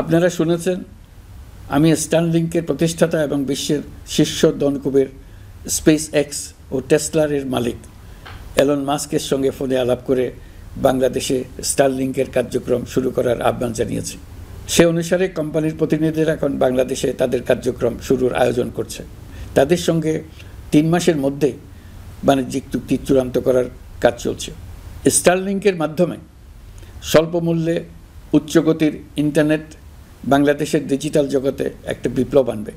আপনারা শুনেছেন আমি স্টারলিংকের প্রতিষ্ঠাতা এবং বিশ্বের শীর্ষ ধনকুবের স্পেস এক্স ও টেসলার মালিক এলন মাস্কের সঙ্গে ফোনে আলাপ করে বাংলাদেশে স্টারলিংকের কার্যক্রম শুরু করার আহ্বান জানিয়েছি। সে অনুসারে কোম্পানির প্রতিনিধিরা এখন বাংলাদেশে তাদের কার্যক্রম শুরুর আয়োজন করছে। তাদের সঙ্গে 3 মাসের মধ্যেই বাণিজ্যিক চুক্তি চূড়ান্ত করার কাজ চলছে। স্টারলিংকের মাধ্যমে স্বল্প মূল্যে উচ্চগতির ইন্টারনেট বাংলাদেশের ডিজিটাল জগতে একটা বিপ্লব আনবে।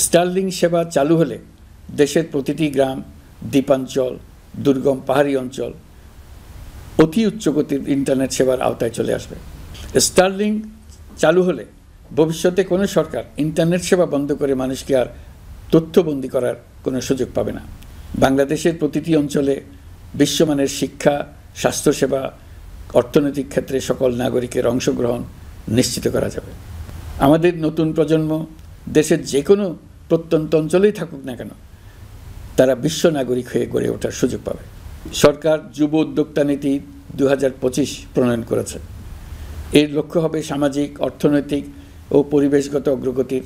স্টারলিংক সেবা চালু হলে দেশের প্রতিটি গ্রাম, দ্বীপাঞ্চল, দুর্গম পাহাড়ি অঞ্চল অতি উচ্চগতির ইন্টারনেট সেবার আওতায় চলে আসবে। স্টারলিংক চালু হলে ভবিষ্যতে কোনো সরকার ইন্টারনেট সেবা বন্ধ করে মানুষকে আর তথ্যবন্দী করার কোনো সুযোগ পাবে না। বাংলাদেশের প্রতিটি অঞ্চলে বিশ্বমানের শিক্ষা, স্বাস্থ্যসেবা, অর্থনৈতিক ক্ষেত্রে সকল নাগরিকের অংশগ্রহণ নিশ্চিত করা যাবে। আমাদের নতুন প্রজন্ম দেশের যে কোনো প্রত্যন্ত অঞ্চলেই থাকুক না কেন, তারা বিশ্ব নাগরিক হয়ে গড়ে ওঠার সুযোগ পাবে। সরকার যুব উদ্যোক্তা নীতি 2025 প্রণয়ন করেছে। এর লক্ষ্য হবে সামাজিক, অর্থনৈতিক ও পরিবেশগত অগ্রগতির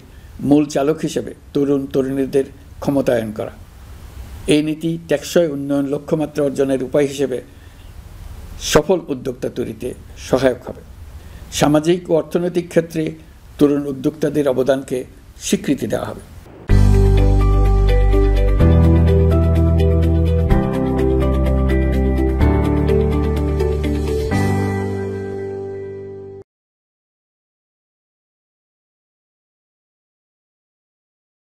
মূল চালক হিসেবে তরুণ তরুণীদের ক্ষমতায়ন করা। এই নীতি টেকসই উন্নয়ন লক্ষ্যমাত্রা অর্জনের উপায় হিসেবে সফল উদ্যোক্তা তৈরিতে সহায়ক হবে। সামাজিক ও অর্থনৈতিক ক্ষেত্রে তরুণ উদ্যোক্তাদের অবদানকে স্বীকৃতি দেওয়া হবে।